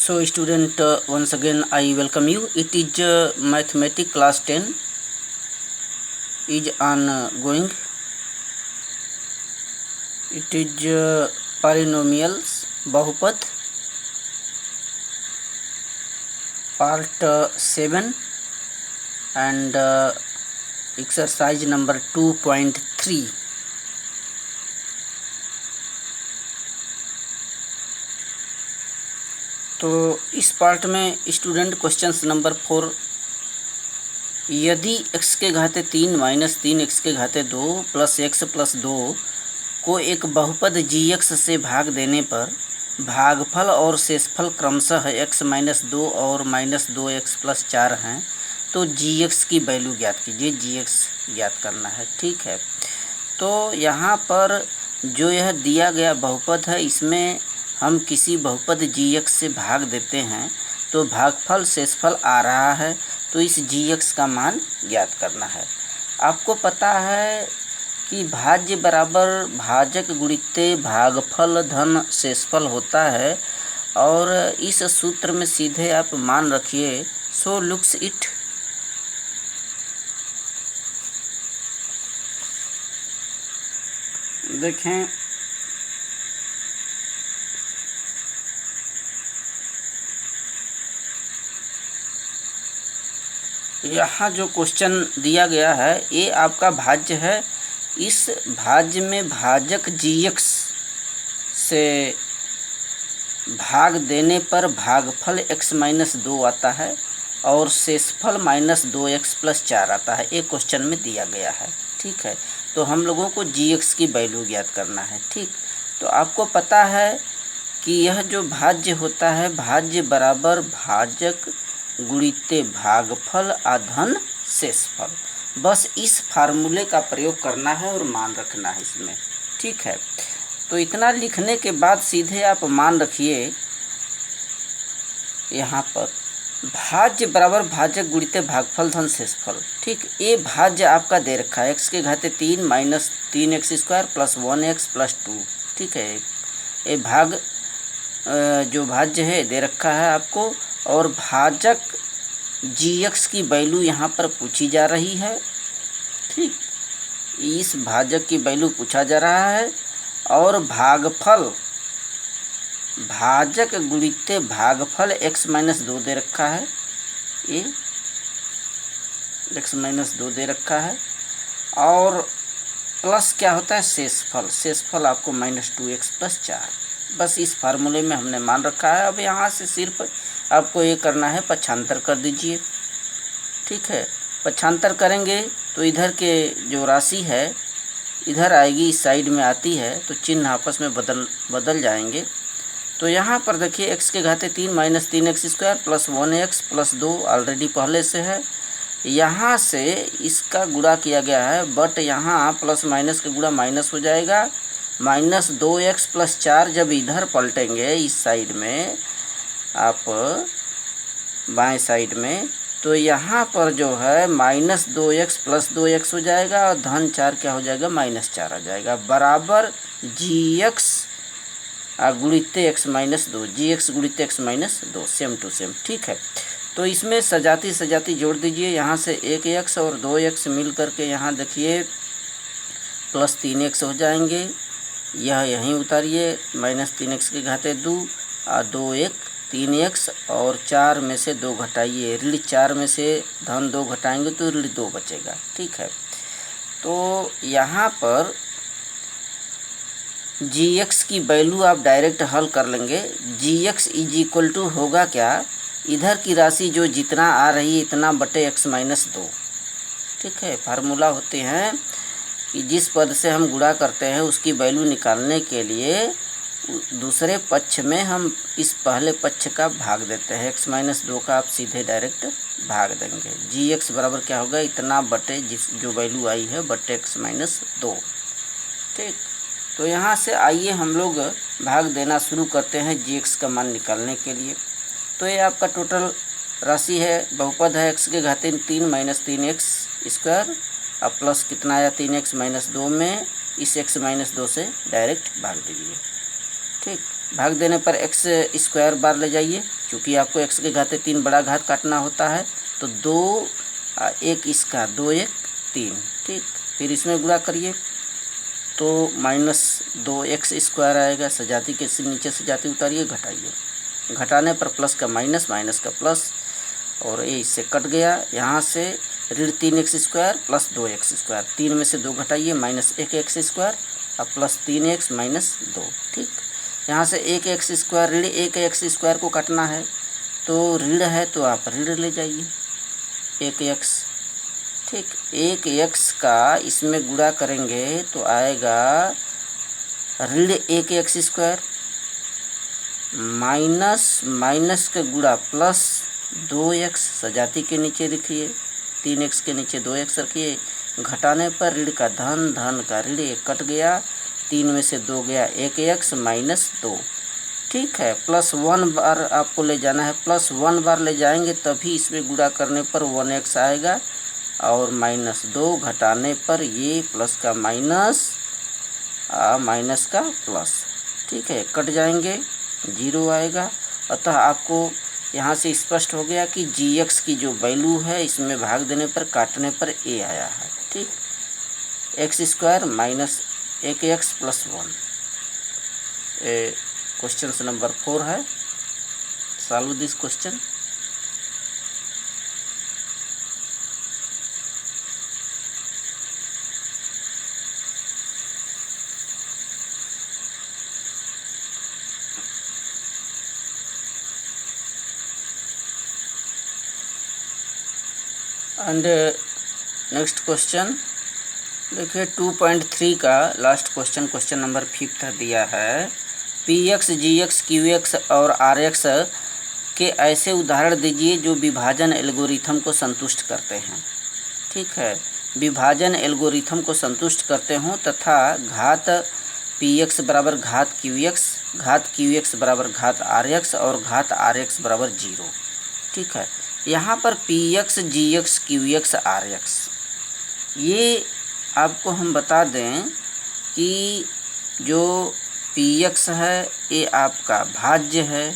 So student, once again I welcome you. It is mathematics class 10 is ongoing. It is polynomials बहुपद part 7 and exercise number 2.3. तो इस part में student questions number 4, यदि x के घाते 3 minus 3x के घाते 2 plus x plus 2 को एक बहुपद gx से भाग देने पर भागफल और शेषफल क्रमशः x माइनस 2 और माइनस 2x प्लस 4 हैं, तो gx की वैल्यू ज्ञात कीजिए। gx ज्ञात करना है, ठीक है। तो यहाँ पर जो यह दिया गया बहुपद है, इसमें हम किसी बहुपद gx से भाग देते हैं तो भागफल शेषफल आ रहा है, तो इस gx का मान ज्ञात करना है। आपको पता है कि भाज्य बराबर भाजक गुणित्ते भागफल धन शेषफल होता है, और इस सूत्र में सीधे आप मान रखिए। सो लुक्स इट। देखें, यहाँ जो क्वेश्चन दिया गया है ये आपका भाज्य है। इस भाज्य में भाजक gx से भाग देने पर भागफल x माइनस 2 आता है और शेषफल माइनस 2x प्लस 4 आता है। एक क्वेश्चन में दिया गया है, ठीक है। तो हम लोगों को gx की वैल्यू ज्ञात करना है, ठीक। तो आपको पता है कि यह जो भाज्य होता है, भाज्य बराबर भाजक गुणित्ते भागफल आधन शेषफल। बस इस फार्मूले का प्रयोग करना है और मान रखना है इसमें, ठीक है। तो इतना लिखने के बाद सीधे आप मान रखिए यहाँ पर भाज्य बराबर भाजक गुणित्ते भागफल धन शेषफल, ठीक। ये भाज्य आपका दे रखा है x के घाते 3 minus 3x square plus 1x plus 2, ठीक है। ये भाग जो भाज्य है दे रखा है आपको, और भाजक gx की वैल्यू यहाँ पर पूछी जा रही है, ठीक। इस भाजक की वैल्यू पूछा जा रहा है, और भागफल भाजक गुणित्ते भागफल x माइनस 2 दे रखा है। ये x माइनस 2 दे रखा है, और प्लस क्या होता है शेषफल। शेषफल आपको माइनस 2x प्लस 4। बस इस फार्मूले में हमने मान रखा है। अब यहाँ से सिर्फ आपको ये करना है, पक्षांतर कर दीजिए, ठीक है। पक्षांतर करेंगे तो इधर के जो राशि है इधर आएगी, इस साइड में आती है, तो चिन्ह आपस में बदल जाएंगे। तो यहाँ पर देखिए x के घाते 3 minus 3x square plus 1x plus 2 already पहले से है। यहाँ से इसका गुणा किया गया है, बट यहाँ प्लस माइनस का गुणा माइनस हो जाएगा। माइनस 2x प्लस 4 जब इधर पलटेंगे इस साइड में, आप बाएं साइड में, तो यहाँ पर जो है माइनस 2x प्लस 2x हो जाएगा, और धन 4 क्या हो जाएगा, माइनस 4 आ जाएगा, बराबर gx गुणित्ते x माइनस 2, gx गुणित्ते x minus 2, same to same, ठीक है। तो इसमें सजाती जोड़ दीजिए। यहाँ से 1x और 2x मिल करके यहाँ देखिए प्लस 3x हो जाएंगे। यह यहीं उतारिए, माइनस 3x के घाते 2 और 2 3x, और 4 में से 2 घटाइए, ऋण 4 में से धन 2 घटाएंगे तो ऋण 2 बचेगा, ठीक है। तो यहाँ पर gx की वैल्यू आप डायरेक्ट हल कर लेंगे। gx इज इक्वल टू होगा क्या, इधर की राशि जो जितना आ रही है इतना बटे x माइनस 2, ठीक है। फार्मूला होते हैं कि जिस पद से हम गुणा करते हैं उसकी वैल्यू निकालने के लिए दूसरे पक्ष में हम इस पहले पक्ष का भाग देते हैं। x माइनस 2 का आप सीधे डायरेक्ट भाग देंगे। gx बराबर क्या होगा, इतना बटे जो वैल्यू आई है बटे x माइनस 2, ठीक। तो यहाँ से आइए हम लोग भाग देना शुरू करते हैं gx का मान निकालने के लिए। तो ये आपका टोटल राशि है, बहुपद है x के घाते 3 माइनस 3x स्क्वायर, अब प्लस कितना आया 3x माइनस 2 में इस x माइनस 2 से डायरेक्ट भाग दीजिए, ठीक। भाग देने पर एक्स स्क्वायर बार ले जाइए, क्योंकि आपको एक्स के घाते 3 बड़ा घात काटना होता है। तो 2 1 इसका 2 1 3, ठीक। फिर इसमें गुणा करिए तो -2x² आएगा। सजाती के नीचे सजाती उतारिए, घटाइए, घटाने पर प्लस का माइनस, माइनस का प्लस, और ये इससे कट गया। यहाँ से ऋण 3x² प्लस 2x², 3 में से 2 घटाइए, -1x² अब प्लस 3x -2, ठीक। यहाँ से 1x² ऋण 1x² को काटना है, तो ऋण है तो आप ऋण ले जाइए 1x, ठीक। 1x का इसमें गुणा करेंगे तो आएगा ऋण 1x² माइनस का गुणा प्लस 2x, सजाती के नीचे लिखिए, 3x के नीचे 2x रखिए, घटाने पर ऋण का धन, धन का ऋण, एक कट गया, 3 में से 2 गया, 1x -2, ठीक है। +1 बार आपको ले जाना है, +1 बार ले जाएंगे तभी इसमें गुणा करने पर 1x आएगा, और -2 घटाने पर ये प्लस का माइनस, माइनस का प्लस, ठीक है, कट जाएंगे, 0 आएगा। अतः आपको यहाँ से स्पष्ट हो गया कि gx की जो वैल्यू है इसमें भाग देने पर, काटने पर a आया है, ठीक। x² -1x + 1 क्वेश्चन नंबर 4 है। Solve this question. And next question देखिए 2.3 का लास्ट क्वेश्चन, क्वेश्चन नंबर 5 दिया है। px, gx, qx और rx के ऐसे उदाहरण दीजिए जो विभाजन एल्गोरिथम को संतुष्ट करते हैं, ठीक है। विभाजन एल्गोरिथम को संतुष्ट करते हों तथा घात px बराबर घात qx, घात qx बराबर घात rx और घात rx बराबर 0, ठीक है। यहाँ पर px, gx, qx, rx ये आपको हम बता दें कि जो px है ये आपका भाज्य है,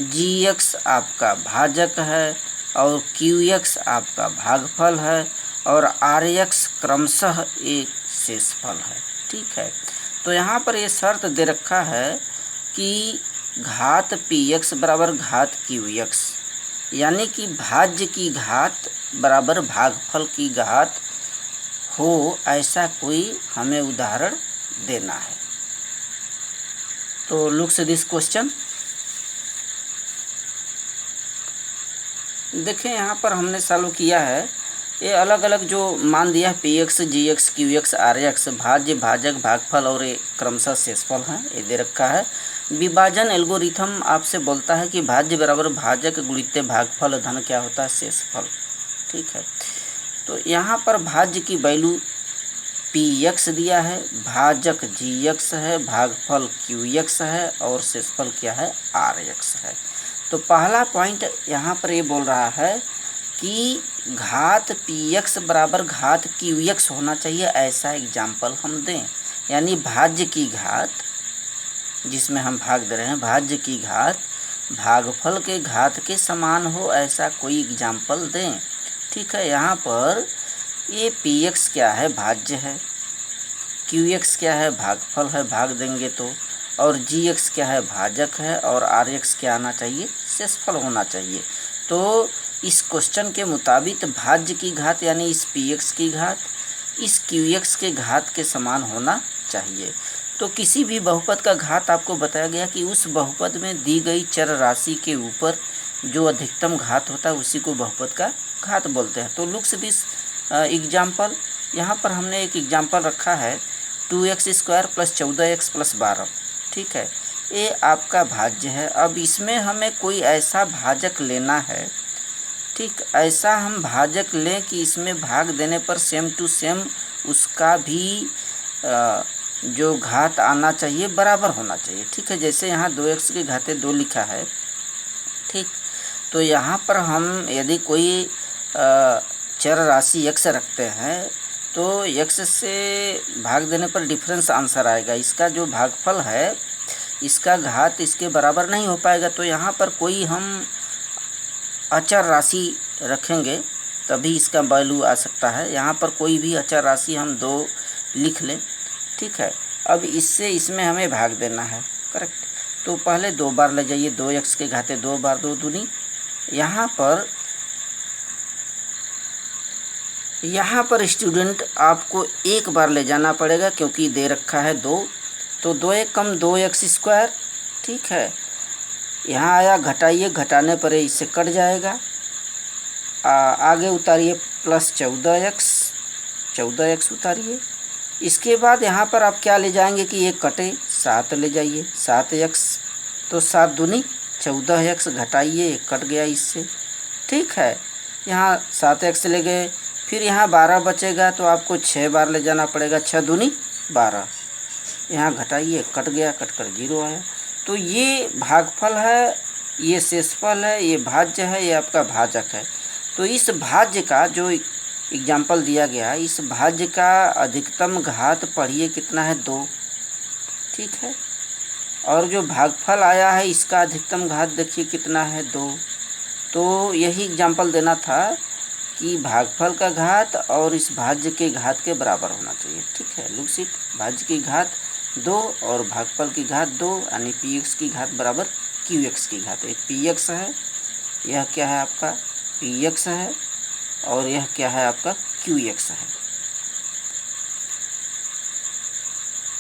gx आपका भाजक है और qx आपका भागफल है और rx क्रमशः एक शेषफल है, ठीक है। तो यहाँ पर ये शर्त दे रखा है कि घात px बराबर घात qx, यानी कि भाज्य की घात बराबर भागफल की घात हो, ऐसा कोई हमें उदाहरण देना है। तो लुक से दिस क्वेश्चन, देखें यहाँ पर हमने सॉल्व किया है। ये अलग अलग जो मान दिया है px, gx, qx, rx भाज्य, भाजक, भागफल और ये क्रमशः शेषफल हैं, ये दे रखा है। विभाजन एल्गोरिथम आपसे बोलता है कि भाज्य बराबर भाजक गुणित भागफल धन क्या होता है, शेषफल, ठीक है। तो यहाँ पर भाज्य की वैल्यू px दिया है, भाजक gx है, भागफल qx है और शेषफल क्या है, rx है। तो पहला पॉइंट यहाँ पर ये बोल रहा है कि घात px बराबर घात qx होना चाहिए, ऐसा एग्जाम्पल हम दें, यानी भाज्य की घात जिसमें हम भाग दे रहे हैं, भाज्य की घात भागफल के घात के समान हो, ऐसा कोई एग्जाम्पल दें, ठीक है। यहाँ पर ये px क्या है, भाज्य है, qx क्या है, भागफल है, भाग देंगे तो, और gx क्या है, भाजक है, और rx क्या आना चाहिए, शेषफल होना चाहिए। तो इस क्वेश्चन के मुताबिक भाज्य की घात यानी इस px की घात इस qx के घात के समान होना चाहिए। तो किसी भी बहुपद का घात आपको बताया गया कि उस बहुपद में दी गई चर राशि के ऊपर जो अधिकतम घात होता है उसी को बहुपद का घात बोलते हैं। तो लुक्स दिस एग्जाम्पल, यहाँ पर हमने एक एग्जाम्पल रखा है 2x² + 14x + 12, ठीक है। ये आपका भाज्य है। अब इसमें हमें कोई ऐसा भाजक लेना है, ठीक, ऐसा हम भाजक लें कि इसमें भाग देने पर सेम टू सेम उसका भी जो घात आना चाहिए बराबर होना चाहिए, ठीक है। जैसे यहाँ 2x के घाते 2 लिखा है, ठीक। तो यहाँ पर हम यदि कोई चर राशि x रखते हैं तो x से भाग देने पर डिफरेंस आंसर आएगा। इसका जो भागफल है इसका घात इसके बराबर नहीं हो पाएगा। तो यहाँ पर कोई हम अचर राशि रखेंगे तभी इसका वैल्यू आ सकता है। यहाँ पर कोई भी अचर राशि हम 2 लिख लें, ठीक है। अब इससे इसमें हमें भाग देना है, करेक्ट। तो पहले 2 बार ले जाइए, 2x के घाते 2 बार 2 दूनी। यहाँ पर स्टूडेंट आपको 1 बार ले जाना पड़ेगा क्योंकि दे रखा है 2, तो 2 कम 2x स्क्वायर, ठीक है। यहाँ आया, घटाइए, घटाने पर इससे कट जाएगा। आगे उतारिए प्लस 14x उतारिए। इसके बाद यहाँ पर आप क्या ले जाएंगे कि ये कटे, 7 ले जाइए, 7x, तो 7 दूनी 14x, घटाइए, कट गया इससे, ठीक है। यहाँ 7x ले गए, फिर यहाँ 12 बचेगा तो आपको 6 बार ले जाना पड़ेगा, 6 दूनी 12, यहाँ घटाइए, कट गया, कट कर 0 आया। तो ये भागफल है, ये शेषफल है, ये भाज्य है, ये आपका भाजक है। तो इस भाज्य का जो एग्जाम्पल दिया गया, इस भाज्य का अधिकतम घात पढ़िए कितना है, 2, ठीक है। और जो भागफल आया है इसका अधिकतम घात देखिए कितना है, 2। तो यही एग्जाम्पल देना था कि भागफल का घात और इस भाज्य के घात के बराबर होना चाहिए, ठीक है। लुक इट, भाज्य की घात 2 और भागफल की घात 2, यानी px की घात बराबर qx की घात। एक px है, यह क्या है आपका px है, और यह क्या है आपका qx है।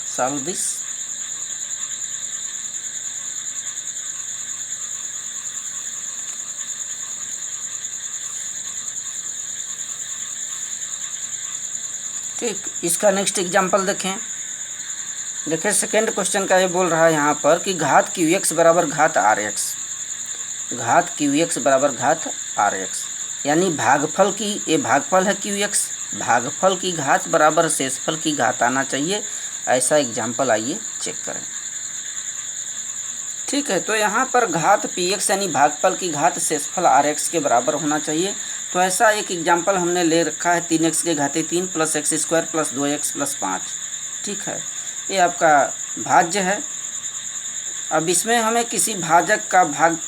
Solve this. ठीक, इसका नेक्स्ट एग्जाम्पल देखें। देखिए सेकेंड क्वेश्चन का ये बोल रहा है यहाँ पर कि घात qx बराबर घात rx, घात qx बराबर घात rx, यानी भागफल की, ये भागफल है qx, भागफल की घात बराबर शेषफल की घात आना चाहिए। ऐसा एग्जाम्पल आइए चेक करें, ठीक है। तो यहाँ पर घात px यानी भागफल की घात शेषफल rx के बराबर होना चाहिए। तो ऐसा एक एग्जाम्पल हमने ले रखा है, 3x के घाते 3 plus x square plus 2x plus 5, ठीक है। ये आपका भाज्य है। अब इसमें हमें किसी भाजक का भाग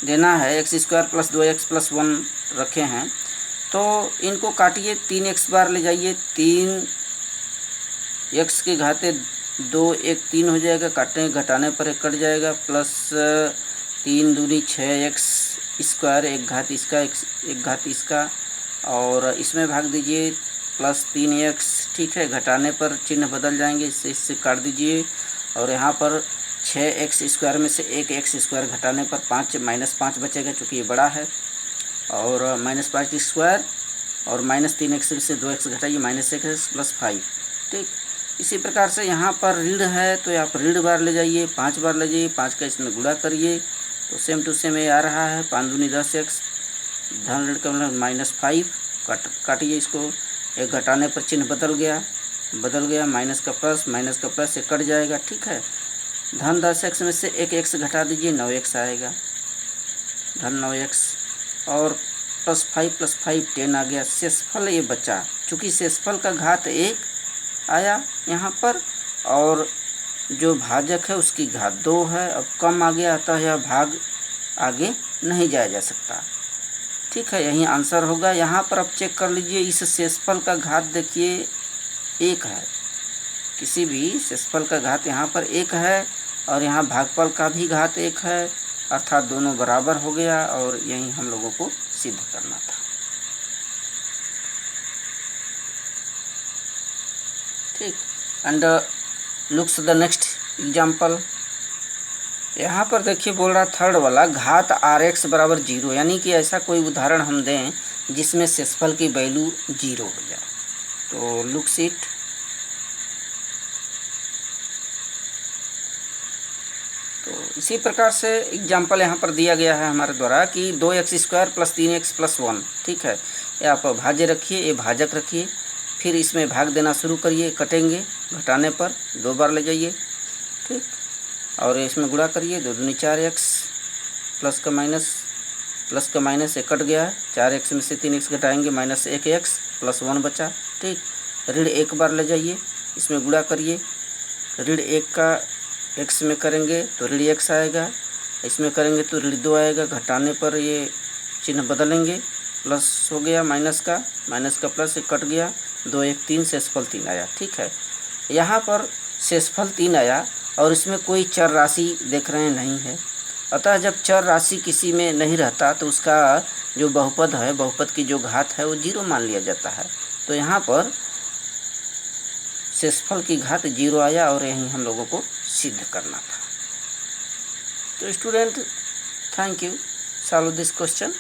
देना है, x square plus 2x plus 1 रखे हैं, तो इनको काटिए, 3x बार ले जाइए, 3x के घाते 2, 1 3 हो जाएगा, काटने घटाने पर एक कट जाएगा, प्लस 3 दूनी 6x स्क्वायर, एक घात इसका, एक घात इसका, और इसमें भाग दीजिए प्लस 3x, ठीक है। घटाने पर चिन्ह बदल जाएंगे, इससे काट दीजिए, और यहाँ पर 6x स्क्वायर में से एक x स्क्वायर घटाने पर -5 बचेगा चूँकि ये बड़ा है, और -5 स्क्वायर और -3x में से 2x घटाइए, -1x प्लस 5, ठीक। इसी प्रकार से यहाँ पर ऋण है तो आप ऋण बार ले जाइए, 5 बार ले जाइए, 5 का इसमें गुणा करिए, तो सेम टू सेम ये आ रहा है, 5 दूनी 10x, धन ऋण का मतलब -5, काटिए इसको, एक घटाने पर चिन्ह बदल गया, माइनस का प्लस से कट जाएगा, ठीक है। धन 10x में से एक x घटा दीजिए, 9x आएगा, धन 9x, और प्लस 5 10 आ गया। शेषफल ये बचा, चूँकि शेषफल का घात 1 आया यहाँ पर, और जो भाजक है उसकी घात 2 है। अब कम आ गया, अतः यह भाग आगे नहीं जाया जा सकता, ठीक है। यही आंसर होगा। यहाँ पर आप चेक कर लीजिए, इस शेषफल का घात देखिए 1 है, किसी भी शेषफल का घात यहाँ पर 1 है, और यहाँ भागफल का भी घात 1 है, अर्थात दोनों बराबर हो गया, और यही हम लोगों को सिद्ध करना था, ठीक। And looks the next example. यहाँ पर देखिए बोल रहा थर्ड वाला, घात rx बराबर 0, यानी कि ऐसा कोई उदाहरण हम दें जिसमें शेषफल की वैल्यू 0 हो जाए। तो लुक्स इट, तो इसी प्रकार से एग्जाम्पल यहाँ पर दिया गया है हमारे द्वारा कि 2x square plus 3x plus 1, ठीक है। ये आप भाज्य रखिए, ये भाजक रखिए, फिर इसमें भाग देना शुरू करिए, कटेंगे, घटाने पर 2 बार ले जाइए, ठीक, और इसमें गुणा करिए, 2 दूनी 4x, प्लस का माइनस एक कट गया, 4x में से 3x घटाएंगे, -1x प्लस 1 बचा, ठीक। ऋण 1 बार ले जाइए, इसमें गुणा करिए, ऋण 1 का एक्स में करेंगे तो ऋण एक्स आएगा, इसमें करेंगे तो ऋण 2 आएगा, घटाने पर ये चिन्ह बदलेंगे, प्लस हो गया माइनस का प्लस कट गया, 2 1 3 शेषफल 3 आया। ठीक है, यहाँ पर शेषफल 3 आया और इसमें कोई चर राशि देख रहे हैं नहीं है, अतः जब चर राशि किसी में नहीं रहता तो उसका जो बहुपद है, बहुपद की जो घात है वो 0 मान लिया जाता है। तो यहाँ पर शेषफल की घात 0 आया और यही हम लोगों को सिद्ध करना था। तो student, thank you, solve this question.